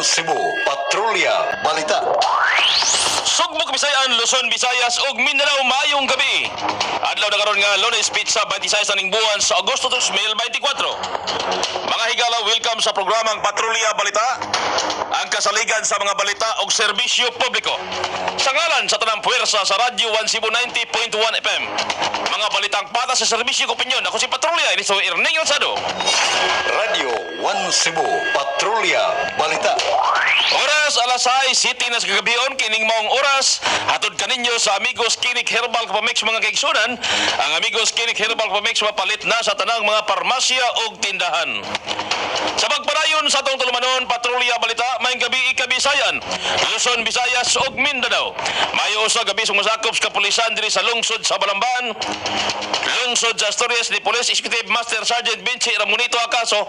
One Cebu Patrolya Balita. Sugbo Kabisayan, Luzon, Visayas ug Mindanao maayong gabi. Adlaw na karon nga Lunes Pizza 26 ning buwan sa Agosto 2024. Mga higala, welcome sa programang Patrolya Balita, ang kasaligan sa mga balita ug serbisyo publiko. Sa ngalan sa tanang puwersa sa Radyo 1 Cebu 90.1 FM. Mga balitang patas sa serbisyo ug opinyon. Ako si Patrolya, ini so Erning Onsado. Radio One Cebu Patrolya Balita. Oras alas 6, City na sa kagabion, kining maong oras, hatod kaninyo sa Amigos Clinic Herbal Kapamix mga kaigsunan. Ang Amigos Clinic Herbal Kapamix mapalit na sa tanang mga parmasya o tindahan. Sa pagpadayon sa atong tulumanon, Patrolya Balita, may gabi ikabisayan, Luzon, Visayas ug Mindanao. Mayo sa gabi sumasakop sa kapulisan diri sa lungsod sa Balamban, lungsod sa Asturias ni Police Executive Master Sergeant Benchi Ramonito Acaso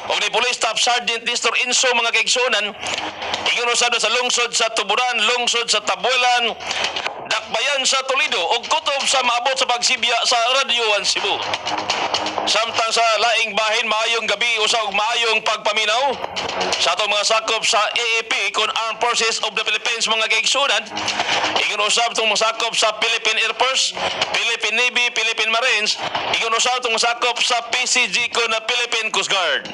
o ni Police Staff Sergeant Nestor Inso mga kaigsunan. Ingon usab sa lungsod sa Tuburan, lungsod sa Tabuelan, dakbayan sa Toledo ug kutob sa maabot sa pagsibya sa Radio 1 Cebu. Samtang sa laing bahin, maayong gabi usab maayong pagpaminaw sa atong mga sakop sa AAP kon Armed Forces of the Philippines mga kaigsunan. Ingon usab tong mga sakop sa Philippine Air Force, Philippine Navy, Philippine Marines. Ingon usab tong sakop sa PCG kon na Philippine Coast Guard.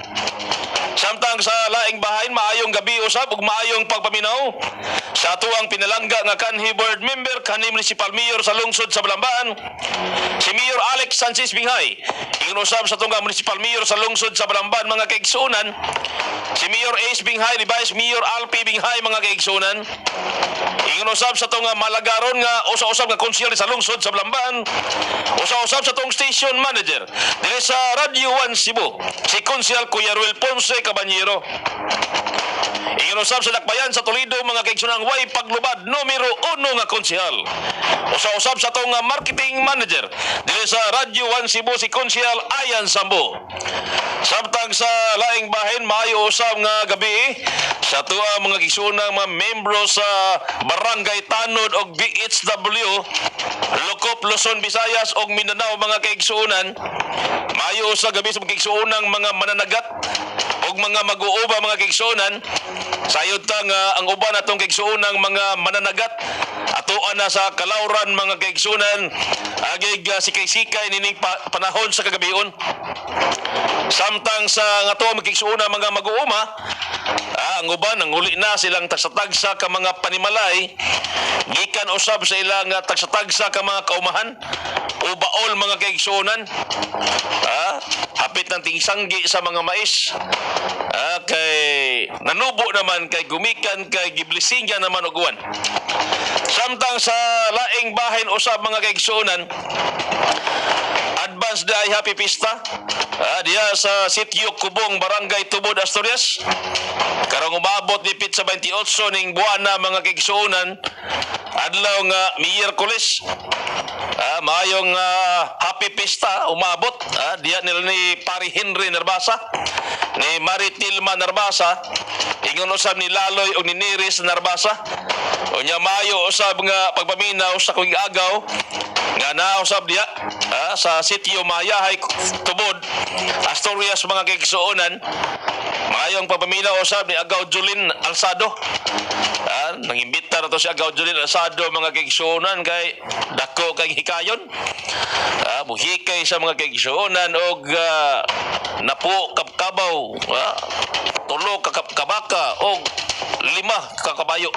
Samtang sa laing bahin, maayong gabi usab ug maayong pagpaminaw sa atuang pinalangga nga kanhi board member kanhi municipal mayor sa lungsod sa Balamban, si Mayor Alex Sanchez Binghay. Ingon usab sa tunga municipal mayor sa lungsod sa Balamban mga kaigsunan, si Mayor Ace Binghay ni Vice Mayor Alpi Binghay mga kaigsunan. Ingon usab sa tunga malagaron nga usa-usab nga konsyel sa lungsod sa Balamban, usa-usab sa tong station manager dili sa Radio 1 Cebu, si Konsyel Kuya Ruel Ponce Caballero. Ingon usab sa dakbayan sa Toledo mga kaigsunan way paglubad numero 1 nga konsyel. Usa-usab sa tong marketing manager dili sa Radio 1 Cebu, si Konsyel Ayan Sambo. Samtang sa laing bahin, maayo usab nga gabi sa tuwa mga kaigsunan mga membro sa Barangay Tanod og BHW Lukop, Luzon, Visayas og Mindanao mga kaigsunan. Maayo sa gabi sa mga kaigsunan mga mananagat og mga mag-uuba mga kaigsunan. Sayod ta nga ang uban atong kaigsunan mga mananagat atoan na sa kalauran mga kaigsunan agig sikay-sikay nining panahon sa kagabion. Samtang sa nga to magkaigsunan mga mag-uuma, ang uban nanguli na silang tagsatagsa ka mga panimalay gikan usab sa ilang tagsatagsa ka mga kaumahan o baol mga kaigsunan. Hapit ng tingsanggi sa mga mais. Kay nanubo naman kay gumikan kay giblisingan naman uguan. Samtang sa laing bahin usab mga kaigsunan, advance day happy pista diya sa Sitio Kubong, Barangay Tubod, Asturias. Karong umabot ni pit sa 28 ning buwan na mga kaigsunan, adlaw nga Miyerkules. Maayong happy pista umabot diya nila ni Pari Henry Narbasa, ni Maritilma Narbasa, ingon usab ni Laloy o ni Niris Narbasa. Unya maayo usab nga pagpaminaw sa kuing agaw nga nausab diya sa Sitio Mayahay Tubod, Asturias mga kaigsuonan. Maayong pagpaminaw usab ni Agaw Julin Alsado. Nangimbita na to si Agaw Julin Alsado mga kaigsuonan kay dako kay hikayon. Muhikay sa mga kaigsuonan og napo kapkabaw, tulo kabaka og 5 kakabayo.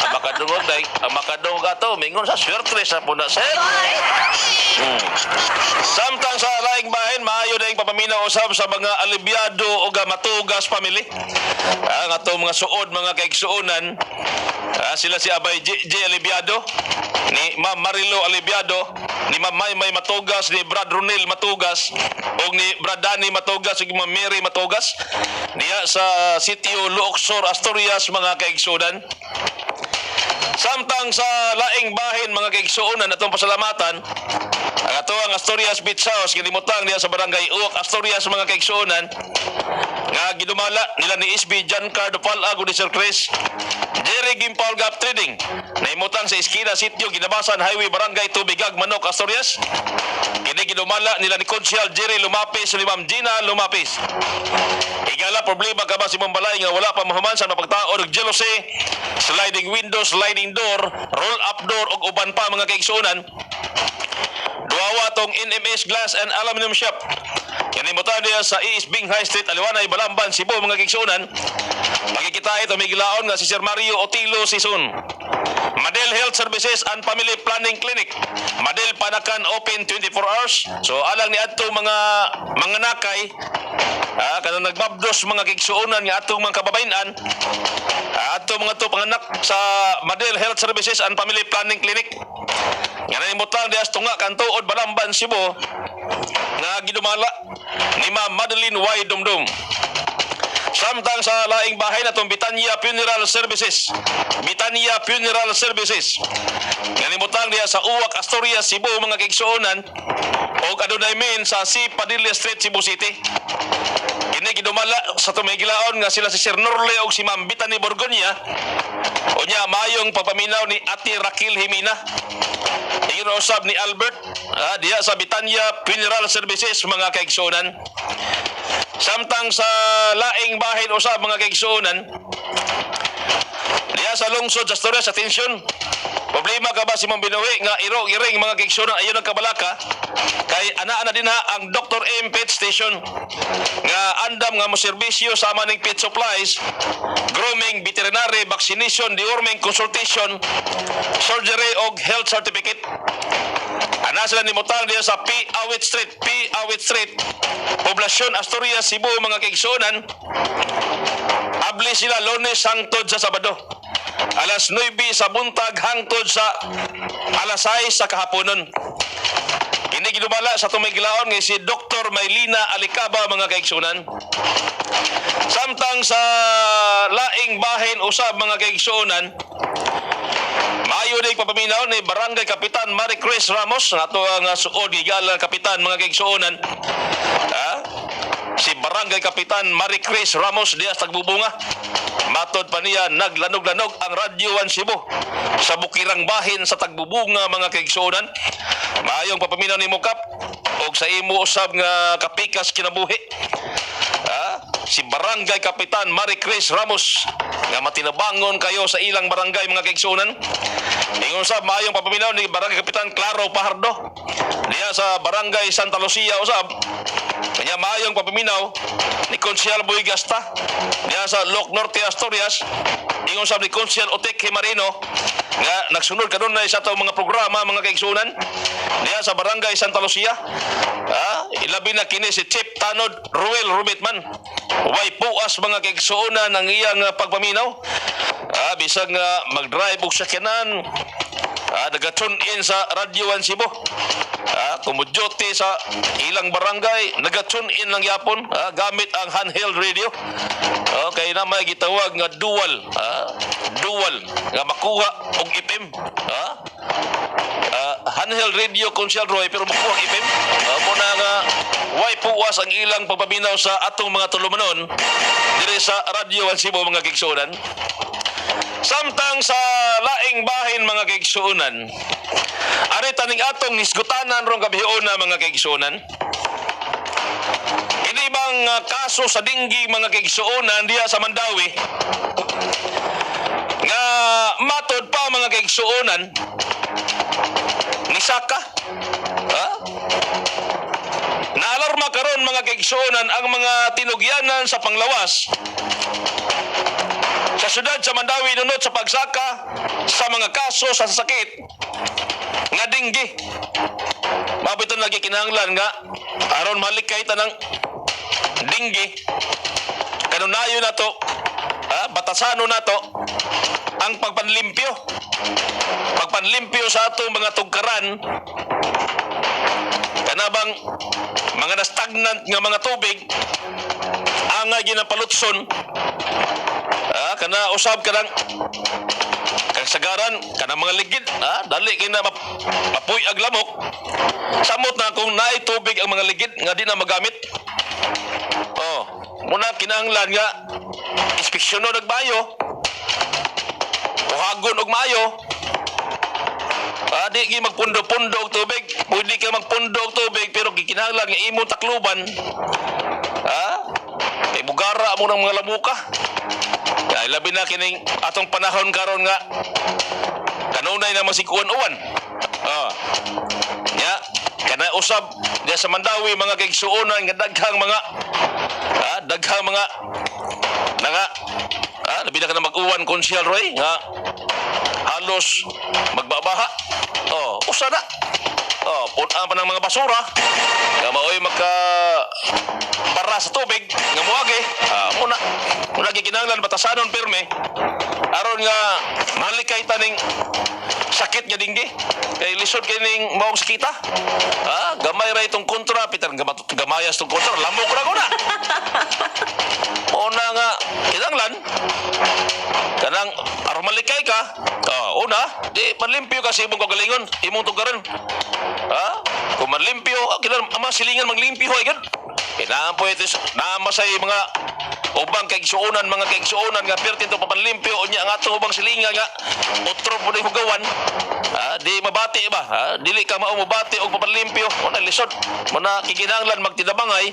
Makadungog day, makadungog ato mingon sa swerte sa puna sir. Samtang sa laing bahin, maayo na yung papaminaw usab sa mga alibyado o matugas family. Ang atong mga suod mga kaigsuonan, sila si Abay J. Alibyado, ni Ma'am Marilo Alibyado, ni Ma'am Maymay Matugas, ni Brad Ronel Matugas, o ni Brad Danny Matugas, o ni Ma'am Mary Matugas, niya sa Sitio Luoxor, Asturias mga kaigsuonan. Samtang sa laing bahin mga kaigsuonan atong pasalamatan ang ato ang Asturias Beach House gilimutang diya sa Barangay Uok, Asturias mga kaigsuonan nga gidumala nila ni SB Giancarlo Palag ni Sir Chris Jerry Gimpaul Gap Trading naimutang sa Iskina Sitio Ginabasan Highway Barangay Tubigag Manok, Asturias. Kini gidumala nila ni Konsyal Jerry Lumapis ni Ma'am Gina Lumapis. Yala, problema ka ba si mong balay nga wala pa mahuman sa mapagtaon og jealousy, sliding window, sliding door, roll up door ug uban pa mga kaigsuonan. Duawa tong NMS Glass and Aluminum Shop. Kanimutan niya sa East Binghai Street, Aliwanay, Balamban, Cebu mga kaigsuonan. Makikita ito may gilaon nga si Sir Mario Otilo Sison. Madel Health Services and Family Planning Clinic. Madel Panakan open 24 hours. So alang ni adtong mga nakay, kanang nagbabdos mga kaigsuonan nga atong mga kababayan, atong mga to panganak sa Madel Health Services and Family Planning Clinic. Nga nanimutang dias tunga kantuod Balamban, Cebu nga gidumala ni Ma'am Madeline Y. Dumdum. Samtang sa laing bahay na itong Bitanya Funeral Services. Bitanya Funeral Services. Nanimutang diya sa Uwak, Asturias, Cebu mga kaigsuonan o adunay men sa C. Padilla Street, Cebu City. Kini gidumala sa tumigilaon nga sila si Sir Norle o si Ma'am Bitani Borgonya o niya mayong papaminaw ni Ate Raquel Jimena. Iyon usab ni Albert diya sa Bitanya Funeral Services mga kaigsuonan. Samtang sa laing bahin usab mga kaigsuonan diya sa lungsod sa Asturias, atensyon. Problema ka ba si mong binuwi nga iro-iring mga kaigsuonan ayon nagkabalaka kay ana din ha ang Dr. M Pet Station nga andam nga mo serbisyo sama ning pet supplies, grooming, veterinary, vaccination, deworming, consultation, surgery og health certificate. Ana sila nimutang diya sa P. Awit Street, Poblasyon Asturias, Cebu mga kaigsuonan. Abli sila Lunes hangtod sa Sabado. Alas 9 sa buntag hangtod sa alas 6 sa kahaponon. Kini gidumala sa tumigilaon nga si Dr. Maylina Alicaba mga kaigsuonan. Samtang sa laing bahin usab mga kaigsuonan, maayo din papaminaw ni Barangay Kapitan Marie Chris Ramos nato ang suod gigal kapitan mga kaigsuonan. Si Barangay Kapitan Marie Chris Ramos dias tagbubunga. Matod pa niya naglanog-lanog ang Radyo 1 Cebu sa bukirang bahin sa tagbubunga mga kaigsuonan. Maayong papaminaw ni Mukap og sa imo usab nga kapikas kinabuhi. Si Barangay Kapitan Marie Chris Ramos nga matinabangon kayo sa ilang barangay mga kaigsuonan. Ingon usab maayong papaminaw ni Barangay Kapitan Claro Pajardo diya sa Barangay Santa Lucia usab. Kanya maayong papaminaw ni Konsyal Boy Gasta diya sa Loc Norte Asturias. Ingon usab ni Konsyal Otek Marino nga nagsunod kanon na sa mga programa mga kaigsuonan diya sa Barangay Santa Lucia. Ilabi na kini si Chief Tanod Ruel Rumitman. Way puas mga kaigsuonan ang iyang pagpaminaw. Bisag nga mag-drive og sakyanan, naga-tune in sa Radyo 1 Cebu. Kumudyote sa ilang barangay, naga-tune in lang yapon gamit ang handheld radio. Kaya na may gitawag nga dual nga makuha og FM. Handheld radio Konsyal Roy pero makuha ang FM. Muna nga way puwas ang ilang pagpaminaw sa atong mga tulumanon diri sa Radyo 1 Cebu mga kaigsuonan. Samtang sa laing bahin mga kaigsuonan, ari taning atong nisgutanan rong gabion na mga kaigsuonan. Ini bang kaso sa dinggi mga kaigsuonan diya sa Mandawi nga matod pa mga kaigsuonan ni Saka. Naalarma karon mga kaigsuonan ang mga tinugyanan sa panglawas sa syudad sa Mandawi nunot sa pagsaka sa mga kaso sa sakit nga dinggi. Mabiton lagi kinahanglan nga aron malikay tanang dinggi kanunayo na to, batasano na to ang pagpanlimpyo sa atong mga tugkaran kanabang mga nastagnant nga mga tubig ang ginapalutson. Kana usab kanang sagaran kanang mga ligid dali kina mapuy ag lamok samot na kung naay tubig ang mga ligid nga di na magamit. Muna kinahanglan nga inspeksyonon og maayo, uhagon og maayo. Di gi magpundo-pundo og tubig, pwede ka magpundo og tubig pero gikinahanglan nga imong takluban. Kay bugara mo ng mga lamuka. Kaya labi na kining atong panahon karon nga kanunay na masikuan-uwan. Ya, kana usab diya sa Mandawi mga kaigsuonan nga daghang mga labi na ka na mag-uwan konsyal Roy nga halos magbabaha. Usa na. Punan pa ng mga basura nga maoy maka para sa tubig nga muagi. Muna gikinahanglan batasanon pirme aron nga malikay taning sakit nga dinggi kay lisod kining maong sakita. Gamay ra itong kontra Peter gamayas tong kontra lamok ra ko na. Una nga kinahanglan kanang aron malikay ka. Una di manlimpyo ka sa imong kagalingon imong tugaran. Kung manlimpyo kinahanglan ama silingan manglimpyo ay gud. Kailangan po ito namasay mga ubang kaigsuonan mga kaigsuonan nga pertin to papanlimpyo unya ang atong ubang silingan nga utro po na hugawan. Di mabati ba? Dili ka mao mabati og papanlimpyo una lisod muna kikinahanglan magtidabangay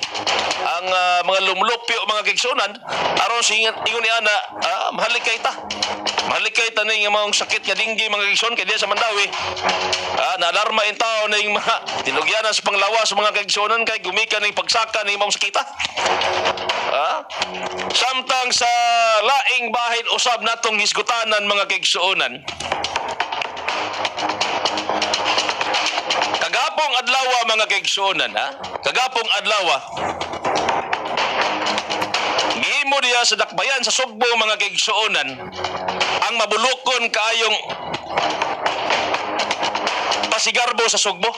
ang mga lumlupyo mga kaigsuonan aron singon ni ana mahalikay ta ning mga sakit nga dinggi mga kaigsuon kay diya sa Mandawi. Na-alarma in tao ning mga tinugyanan sa panglawas mga kaigsuonan kay gumikan ning pagsaka ning mga sakita. Samtang sa laing bahin usab natong hisgutanan mga kaigsuonan. Kagapong adlaw mga kaigsuonan kagapong adlaw gihimo diya sa dakbayan sa Sugbo mga kaigsuonan ang mabulokon kaayong pasigarbo sa Sugbo.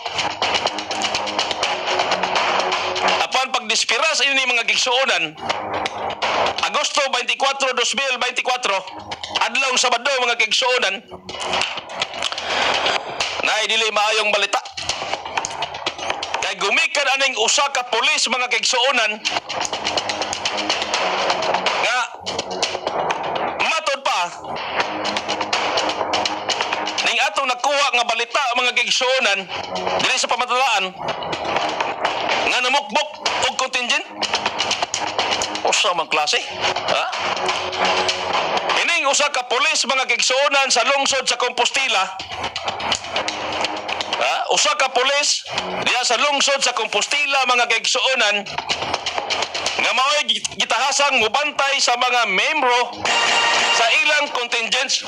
Apan pagdispiras ini mga kaigsuonan Agosto 24, 2024 adlawng Sabado mga kaigsuonan nay dili maayong balita kay gumikan aning usa ka pulis mga kaigsuonan nga matod pa ning atong nakuha nga balita mga kaigsuonan dili sa pamatalaan nga namukbok og contingent usa man klase ining usa ka pulis mga kaigsuonan sa lungsod sa Compostela. Usa ka pulis diya sa lungsod sa Compostela mga kaigsuonan nga mao'y gitahasang mubantay sa mga membro sa ilang contingents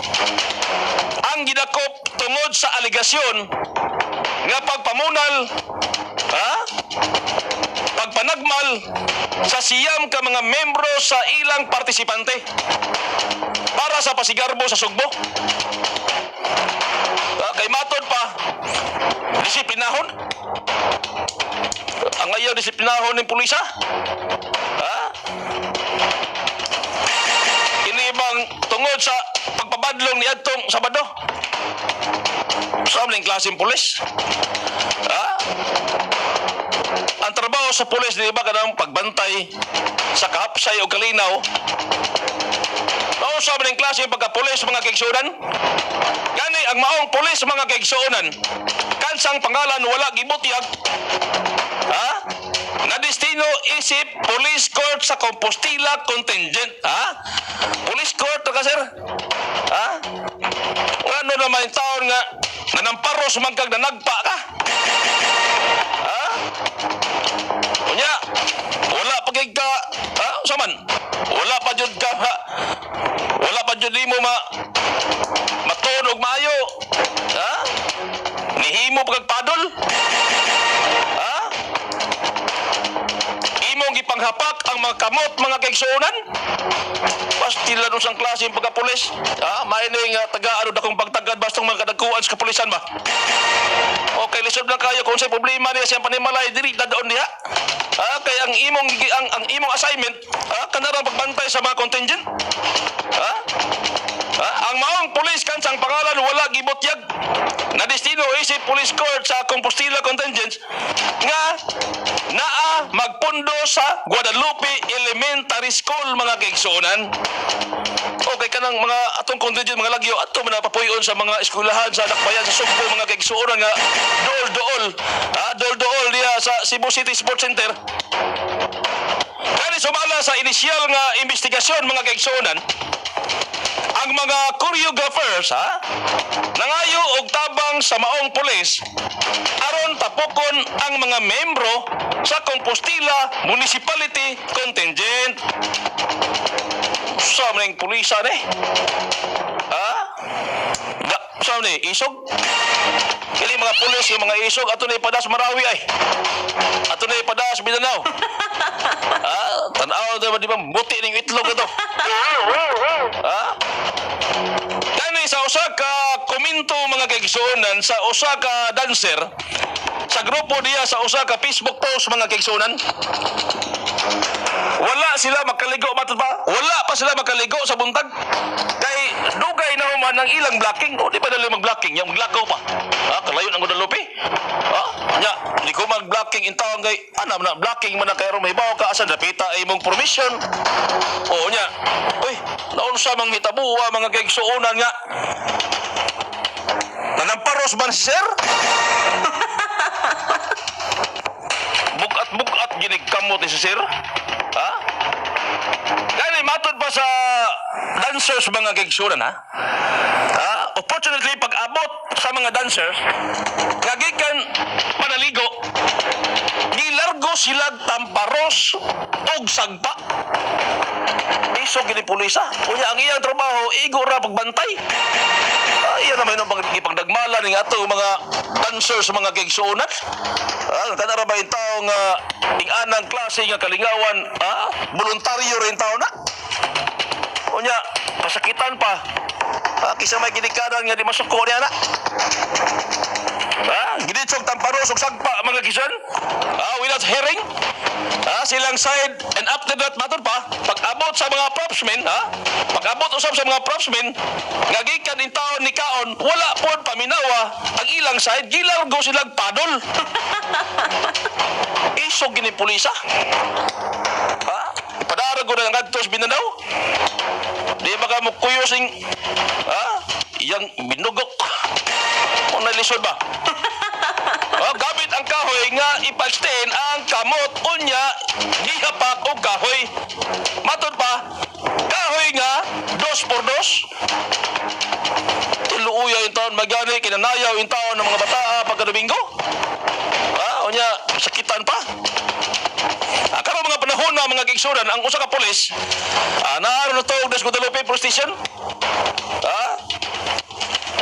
ang gidakop tungod sa aligasyon nga pagpamunal pagpanagmal sa siyam ka mga membro sa ilang partisipante para sa pasigarbo sa Sugbo. Kay matod pa disiplinahon ang ayaw disiplinahon ng pulisa. Inibang tungod sa pagpabadlong ni adtong Sabado sa aming klaseng pulis. Ang trabaho sa pulis di ba kanang pagbantay sa kahapsay o kalinaw. Sa aming klase pagka-pulis mga kaigsuonan gani ang maong pulis mga kaigsuonan kansang pangalan wala gibutyag na destino isip Police Court sa Compostela contingent. Police Court ka sir. Ano naman yung taon nga nanamparos magkag nanagpa ka. Unya wala pagig ka saman wala pa jud ka wala pa jud mo matunog maayo nihimo pagpadol imong gipanghapak ang mga kamot mga kaigsuonan pastilan usang klase yung pagkapulis may nga taga-ano dakong pagtagad bastong mga kadagkuan sa kapulisan ba okay lisod na kayo kung sa problema niya siyang panimalay diri dadoon niya kaya ang imong assignment kanarang pagbantay sa mga contingent ang maong pulis kansang pangalan wala gibutyag na destino isip Police Court sa Compostela contingents nga naa magpundo sa Guadalupe Elementary School mga kaigsuonan. Okay kanang mga atong contingent mga lagyo ato manapapuyon sa mga eskwelahan sa dakbayan sa Sugbo mga kaigsuonan nga dool-dool diya sa Cebu City Sports Center. Kani sumala sa inisyal nga investigasyon mga kaigsuonan, ang mga choreographers nangayo og tabang sa maong pulis aron tapokon ang mga membro sa Compostela Municipality Contingent. Sa maning pulisa ni? Sa ni isog? Kili mga pulis yung mga isog ato na ipadas Marawi ay. Ato na ipadas Mindanao. Tanaw di ba buti ning itlog ito. Kani sa usa ka komento mga kaigsuonan sa usa ka dancer sa grupo diya sa usa ka Facebook post mga kaigsuonan. Wala sila makaligo matod ba? Wala pa sila makaligo sa buntag. Kay dugay na human ang ilang blocking. O di pa dali mag-blocking, yung maglakaw pa. Kalayo ng Guadalupe. Nya, di ko mag-blocking intawang kay na blocking man na kay may bawo ka asan dapita ay mong permission. O nya. Uy, naunsa mang hitabuwa mga kaigsuonan nga. Nanamparos man si sir? Bukat ginig kamot ni si sir. Gani matod pa sa dancers mga kaigsuonan opportunity pag-abot sa mga dancers gagikan panaligo gilargo sila tamparos og sagpa. Iso gini pulisa. Kunya ang iyang trabaho igo ra pagbantay. Iyan naman yung pagdagmala ning ato mga dancers mga kaigsuonan. Kana ra ba yung tao nga anang klase nga kalingawan voluntaryo rin tao na. Kunya pasakitan pa. Kisa may ginikanan nga di masuko niya na. Ginitsog tamparos og sagpa mga kison. Without hearing. Silang side and after that matod pa pag-abot sa mga propsmen pag-abot usab sa mga propsmen nga gikan in taon ni kaon wala pod paminawa ang ilang side gilargo silang padol. Isog gini pulisa. Padara ko na ngadto sa Mindanao. Di ba ka mo kuyosing iyang binugok. Kung nalisod ba? Gamit ang kahoy nga ipalstin ang kamot unya gihapak og kahoy. Matod pa, kahoy nga 2x2. Tiluuya yung taon magani kinanayaw yung taon ng mga bata pagka-Domingo. Unya sakitan pa. Karon mga panahon na mga kaigsuonan ang usa ka pulis naaro na to og Guadalupe Police Station.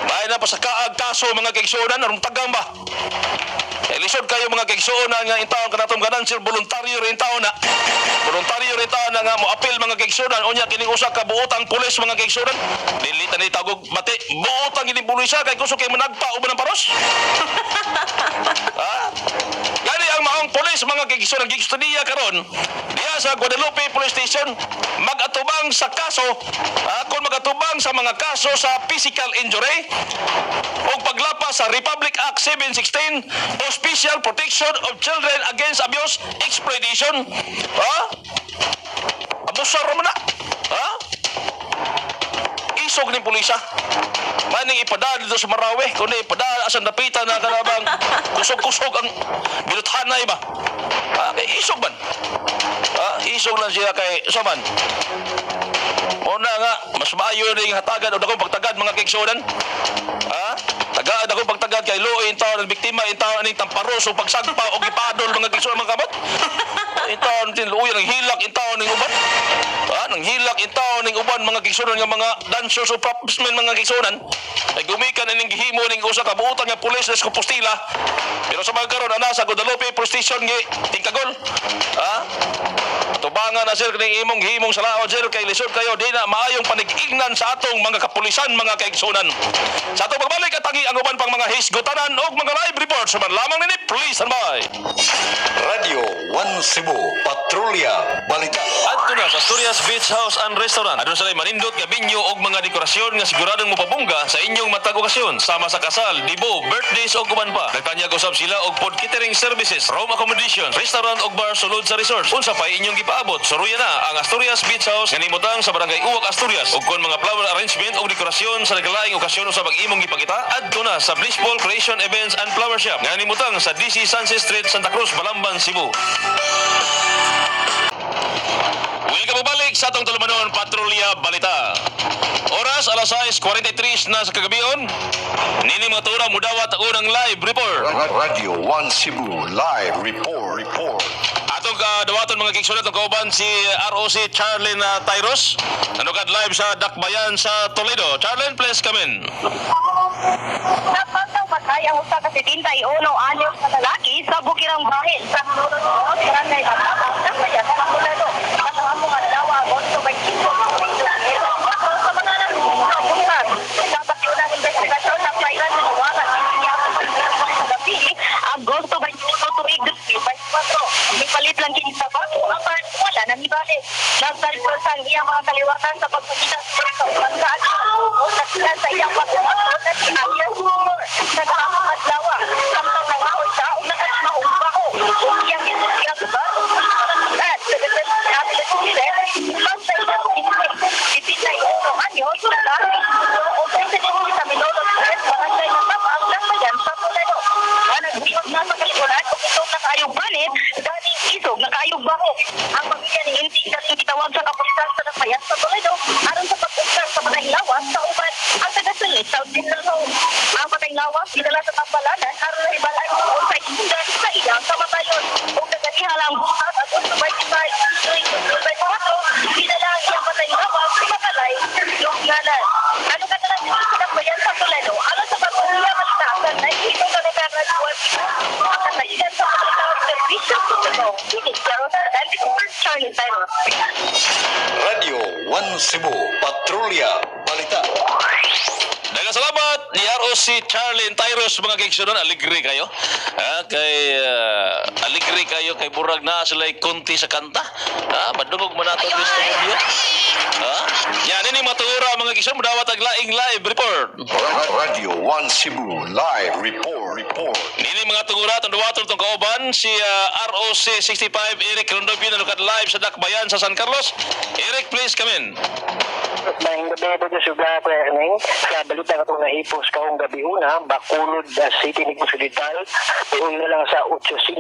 May na pa sa kaag kaso mga kaigsuonan arong tagang ba. Lisod kayo mga kaigsuonan nga intawon kanatom ganansel voluntaryo rin taon na. Voluntaryo rin taon na nga mo apil mga kaigsuonan unya kining usa ka buotang pulis mga kaigsuonan. Dilitan ni tagog mati buotang gini pulisa kay kusog kay managpa uban ng paros. Gani ang maong pulis mga kaigsuonan gigstudiya karon diya sa Guadalupe Police Station magatubang sa kaso kung magatubang sa mga kaso sa physical injury o paglapas sa Republic Act 716 o Special Protection of Children Against Abuse Exploitation. Abusar mo na. Isog ni pulisa. Maning ipadal dito sa Marawi. Kung ipadal asan napita na kanabang kusog-kusog ang binuthanay ba. Isog man. Isog lang siya kay Saman. Una nga, mas maayo rin hatagan o dakong pagtagad mga kaigsuonan. Tagad ako pagtagad kay Luoy yung taon ng biktima, yung taon aning tamparos o pagsagpa o gipadol mga kaigsuonan mga kabot. Yung taon din Luoy nang hilak yung taon ng uban. Nang hilak yung taon ng uban mga kaigsuonan nga mga dancers o propsmen mga kaigsuonan. Ay gumikan ining gihimo ning usa ka buotan nga pulis sa Compostela. Pero sa mga karon ana sa Guadalupe Police Station gi tingkagol. Tubangan na sir kining imong himong sa laod sir kay lisod kayo di na maayong panig-ignan sa atong mga kapulisan mga kaigsuonan. Sa atong pagbalik at tangi ang uban pang mga hisgutanan o mga live reports man lamang nini please standby. Radio 1 Cebu Patrolya Balita. Adto na sa Asturias Beach House and Restaurant. Adun sa manindot nga binyo og mga dekorasyon nga siguradong mapabungga sa inyong matag okasyon sama sa kasal, dibo, birthdays o kuman pa. Nagtanyag usab sila og food catering services, room accommodations, restaurant og bar sulod sa resort. Unsa pa inyong gipaabot? Suruya na ang Asturias Beach House nga nimutang sa Barangay Uwak, Asturias. Ug kon mga flower arrangement o dekorasyon sa naglaing okasyon sa pag-imong gipakita, adto na sa Blissful Creation Events and Flower Shop nga nimutang sa DC Sunset Street, Santa Cruz, Balamban, Cebu. Welcome balik sa atong tulumanon Patrolya Balita. Oras alas 6:43 na sa kagabion. Nini mga tura mudawat ang unang live report. Radio 1 Cebu live report. Atong dawaton mga kigsulat ng kauban si ROC Charlene Tyros. Nanukad live sa Dakbayan sa Toledo. Charlene, please come in. Napasang patay ang usa ka 71 anyos na lalaki sa Bukirang Bahin sa Manunod, Barangay Batabang, Dakbayan sa Toledo. Kasama mga dalawa, Agosto 25, sa mga nagpunta, dapat yun ang investigasyon ng Kailan ng Nawagan, sa gabi, Agosto 21, tuig 24. May palit lang kini sa bago, ang wala nang ibalik. Nagsalpusan niya mga kaliwatan sa pagpagkita sa pagkaan sa sila sa iyang pagkumatot at sinayas naghahamang adlawa samtang nangahoy siya o nakasimaumba ko iyang ginusiyag ba at sagatan siya basta iyang ipinay itong anyos lalaki o presidente sa Minolo Street barangay ng Tabang Dakbayan sa Toledo na nagbiyog na sa kalikulan o itong nakayong banit galing isog nakayong baho ang pamilya ni Inti dating itawag sa kapulisan sa Dakbayan sa Toledo aron sa pag-usap sa patay lawas sa uban ang tagasulit sa Hospital Home. Ang patay lawas dinala sa Tambalanan aron sa ibalay mo sa isundan sa iyang kamatayon. Kung nagalihalang buhat at usubay kitay usubay pahato, dinala ang iyang patay lawas sa makalay yung ngalan. Ano ka na lang dito sa Dakbayan sa Toledo? Alam sa pagpapalya malitasan na ito na nagkakaluan ang kasaidan sa pagkakawag servisyo sa Toledo. Ini Charlie Tyros. Radio 1 Cebu Patrolya Balita. Daghang salamat ni ROC Charlene Tyros mga kigsunon. Aligre kayo. Aligre kayo kay burag na sila kunti sa kanta. Madungog man nato sa studio. Yan ini matura mga kigsunon mudawat ang laing live report. Radio 1 Cebu live report. Nini mga tungura tong duwaton tong kauban si ROC 65 Eric Rondopio nanukad live sa Dakbayan sa San Carlos. Eric, please come in. Maing gabi po sa suga ko Erning. Sa balita ka itong naipos kaong gabi una, Bacolod City Negros Occidental, doon na lang sa 800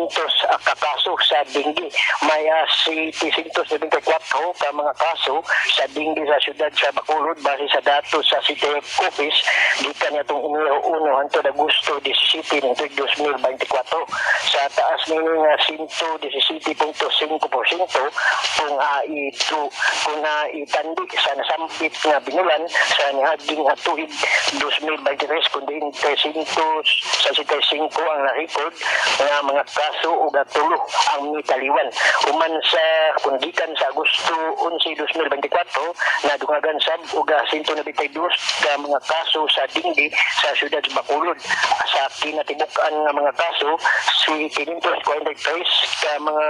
kakaso sa dinggi. May 774 ka mga kaso sa dinggi sa syudad sa Bacolod base sa datos sa City Office. Gikan niya itong Enero 1 hangtod Agosto 17 ng 2024. Sa taas nini nga 117.5% kung itandi sa nasampit nga binulan sa nihaging tuig 2023 kundi sa 5 ang na-report nga mga kaso o gatulo ang mitaliwan. Uman sa kundikan sa Agosto 11, 2024 na dungagan sab o 192 ka mga kaso sa dinggi sa syudad sa Bacolod. Sa kinatibukan nga mga kaso si 543 ka mga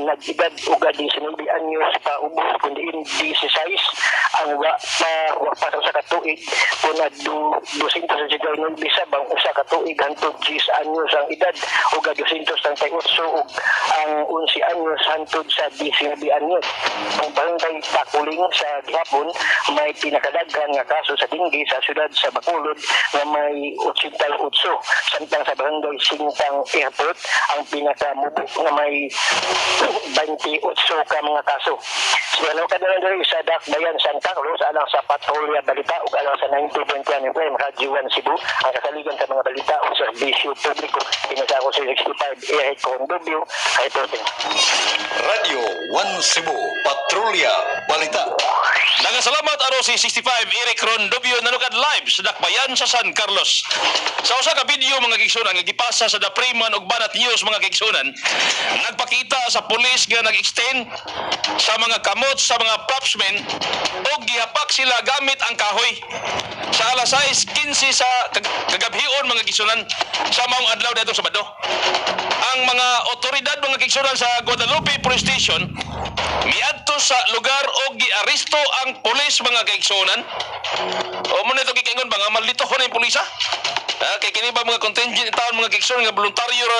nag-edad o 19 anyos pa ubos kundi 16 ang wapasok sa katuig kung na 200 sa sigaw ng bisabang usa katuig hantod 10 anyos ang edad o 238 o ang 11 anyos hantod sa 19 anyos. Ang barangay Takuling sa Gihapon may pinakadaghan nga kaso sa dinggi sa syudad sa Bacolod nga may 88 samtang sa barangay Sintang Airport ang pinakamubo nga may 28 ka mga kaso. Ano ka na lang sa Dakbayan San Carlos alang sa Patrolya Balita o alang sa 90.1 FM Radio 1 Cebu ang kasaligan sa mga balita o serbisyo publiko. Pinasa ko sa 65 Eric Rondopio reporting. Radio 1 Cebu Patrolya Balita. Daghang salamat ROC 65 Eric Rondopio nanukad live sa Dakbayan sa San Carlos. Sa usa ka video mga kigsunan nga gipasa sa The Freeman ug Banat News mga kigsunan, nagpakita sa pulis nga nag-extend sa mga kamot sa mga propsmen ug gihapak sila gamit ang kahoy. Sa alas 6:15 sa kagabhion mga kigsunan sa maong adlaw dito sa Sabado. Ang mga otoridad mga kigsunan sa Guadalupe Police Station miadto sa lugar og giaresto ang pulis mga kaigsunan. O mo nito gikingon ba nga malitohon ang pulisa? Kay kini ba mga contingent taon mga kaigsunan nga voluntaryo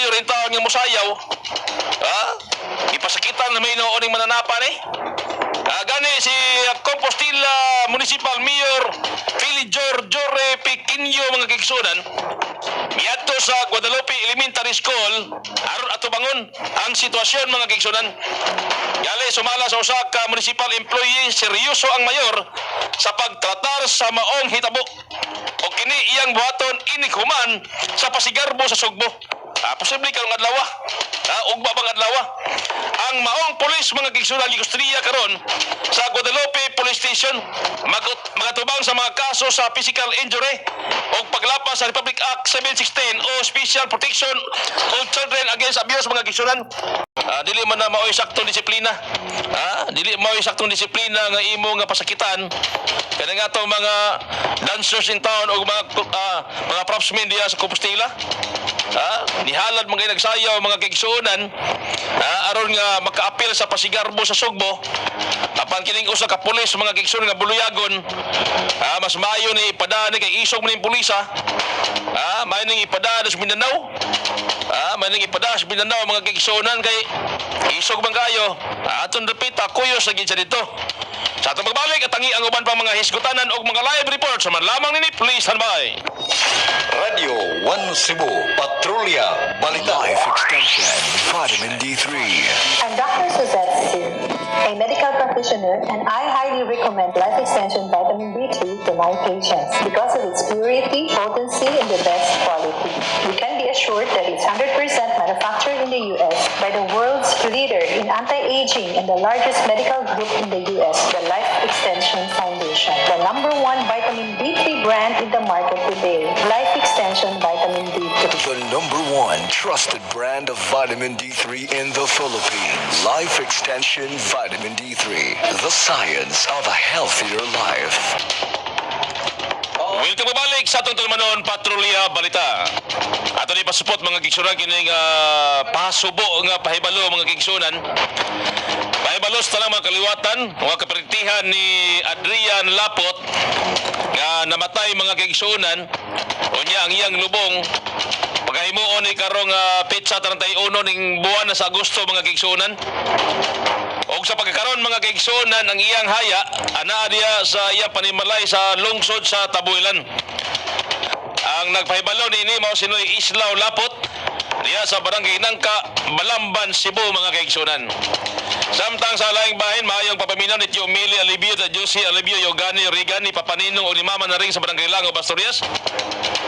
rin taon nga mosayaw. Ipasakitan na may nooning mananapan gani si Compostela Municipal Mayor Philly Jorre Pequinho mga kaigsunan miadto sa Guadalupe Elementary School aron atubangon ang sitwasyon mga kaigsunan. Gali sumala sa usa ka municipal employee, seryoso ang mayor sa pagtratar sa maong hitabo o kini iyang buhaton inikhuman sa pasigarbo sa Sugbo. Posible karong adlaw. Ugba bang adlaw. Ang maong pulis mga kaigsunan gikusteriya karon sa Guadalupe Police Station magatubang sa mga kaso sa physical injury o paglapas sa Republic Act 716 o Special Protection of Children Against Abuse mga kaigsunan. Dili man na mao'y saktong disiplina. Dili mao'y saktong disiplina nga imo nga pasakitan kada nga to mga dancers in town o mga propsmen diya sa Compostela. Nihalad mga nagsayaw mga kaigsunan aron nga makaapil sa pasigarbo sa Sugbo. Apan kining usa ka pulis mga kaigsunan nga buluyagon, mas maayo ni ipada ni kay isog man ning pulisa. May ning ipada sa Mindanao. May ning ipada sa Mindanao mga kaigsunan kay isog man kayo. Aton repita kuyos lagi sa dito. Sa atong pagbalik at tangi ang uban pang mga hisgutanan o mga live report sa man lamang nini, please standby. Radio 1 Cebu, Patrolya, Balita. Life Extension, Vitamin D3. I'm Dr. Suzette C, a medical practitioner, and I highly recommend Life Extension Vitamin D3 to my patients because of its purity, potency, and the best quality. You can be assured that it's 100% manufactured in the U.S. by the world's leader in anti-aging and the largest medical group in the U.S., the Life Extension Foundation, the #1 vitamin D3 brand in the market today. Life Extension Vitamin D3. The #1 trusted brand of vitamin D3 in the Philippines. Life Extension Vitamin D3. The science of a healthier life. Welcome babalik sa atong tulumanon Patrolya Balita. Ato ni pasupot mga kaigsunan kining pasubo nga pahibalo mga kaigsunan. Pahibalo sa talang mga kaliwatan, mga kapertihan ni Adrian Lapot nga namatay mga kaigsunan. Unya ang iyang lubong pagkahimuon ni karong petsa 31 ning buwan na sa Agosto mga kaigsunan. Og sa pagkakaroon mga kaigsunan ang iyang haya ana diya sa iyang panimalay sa lungsod sa Tabuilan. Ang nagpahibalo ni mao sinoy Islaw Lapot diya sa barangay Nangka, Balamban, Cebu mga kaigsunan. Samtang sa laing bahin maayong papaminaw ni Tio Mili Alibio at Josie Alibio Yogani Regan ni Papaninong o ni Mama na ring sa barangay Lango Pastorias.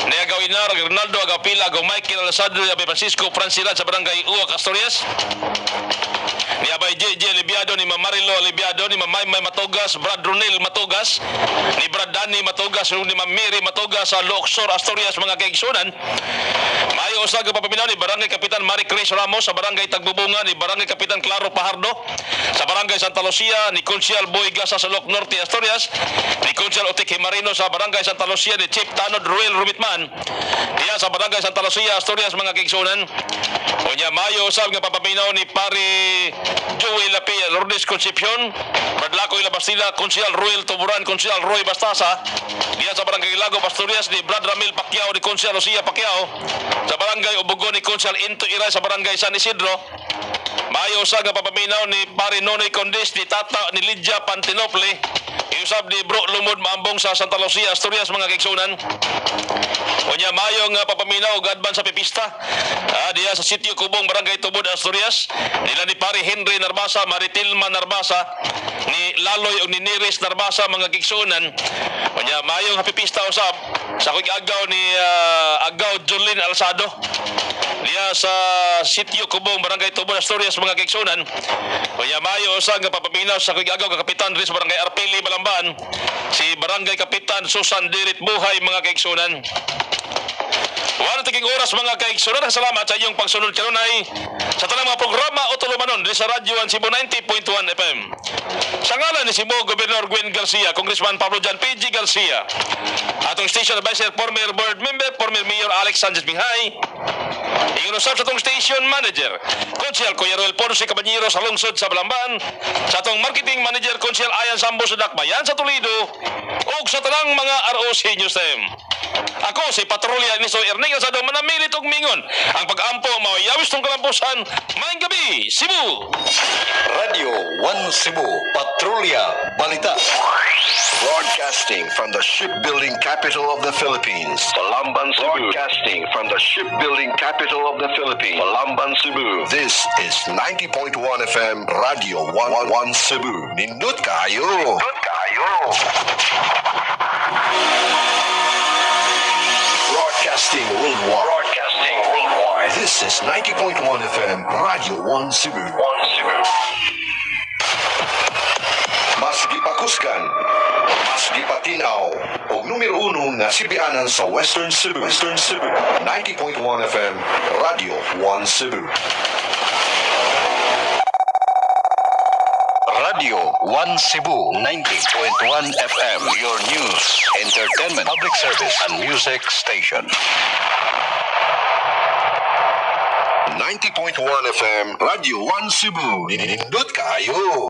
Ni Agaw Inar, Ronaldo Agaw Pila, Agaw Michael Alessandro, Abay Francisco Francilad sa barangay Uwak Asturias. Ni Abay JJ Alibiado, ni Mamarilo Alibiado, ni Mamaymay Matogas, Brad Ronel Matogas, ni Brad Dani Matogas, ni Mamiri Matogas sa Loksor Asturias mga kaigsunan. Mayo usag papaminaw ni Barangay Kapitan Marie Chris Ramos sa barangay Tagbubunga, ni Barangay Kapitan Claro Pajardo sa barangay Santa Lucia, ni Consial Boy Gasa sa Loc Norte Asturias, ni Consial Otik Marino sa barangay Santa Lucia, ni Chief Tanod Ruel Rumitman diya sa barangay Santa Lucia Asturias mga kaigsunan. Unya mayo usab nga papaminaw ni Pari Joel Lapi Lourdes Concepcion, Bradlaco Ilabastila, Consial Ruel Tuburan, Consial Roy Bastasa diya sa barangay Lago Asturias, ni Brad Ramil Pacquiao, ni Consial Lucia Pacquiao sa barangay Ubugo, ni Consial Into Iray sa barangay San Isidro. Mayo sa nga papaminaw ni Pari Nonoy Condis, ni Tata ni Lydia Pantinople, iusab ni Bro Lumod Maambong sa Santa Lucia Asturias mga kaigsunan. Unya mayo nga papaminaw og adban sa pipista diya sa sitio Kubong barangay Tubod Asturias, nila ni Pari Henry Narbasa, Maritilma Narbasa, ni Laloy og ni Niris Narbasa mga kaigsunan. Unya mayo nga pipista usab sa agaw ni Agaw Jolin Alsado diya sa sitio Kubong barangay Tubod Asturias mga kaigsunan. Unya mayo usab nga papaminaw sa agaw nga kapitan rin sa barangay Arpili Balamban, si barangay Kapitan Susan Dirit Buhay mga kaigsunan. Wala tiging oras mga kaigsunan. Salamat sa iyong pagsunod kanunay sa talang mga programa o tulumanon sa Radyo 1 Cebu 90.1 FM. Sa ngalan ni Cebu Gobernador Gwen Garcia, Congressman Pablo Jan PG Garcia, atong station advisor, former board member, former Mayor Alex Sanchez Minghay, iunusap sa atong station manager, Konsyal Kuya Roel Ponce Caballero sa lungsod sa Balamban, sa atong marketing manager, Konsyal Ayan Sambo sa Dakbayan sa Toledo, ug sa talang mga ROC News Team. Ako si Patrolya Niso Erning sa manamilit og mingon ang pag-ampo mao yawis tong kalampusan. Maayong gabi, Cebu. Radio 1 Cebu, Cebu, Patrolya Balita. Broadcasting from the shipbuilding capital of the Philippines, Palamban, Cebu. Broadcasting from the shipbuilding capital of the Philippines, Palamban, Cebu. This is 90.1 FM Radio 111 Cebu. Nindot kayo! Nindot kayo! Broadcasting worldwide. Broadcasting worldwide. This is 90.1 FM Radio 1 Cebu. 1 Cebu. Mas gipakuskan, mas gipatinaw, o numero 1 nga sibianan sa Western Cebu. 90.1 FM Radio 1 Cebu. Radio 1 Cebu 90.1 FM, your news, entertainment, public service, and music station. 90.1 FM Radio 1 Cebu. Nindot kayo!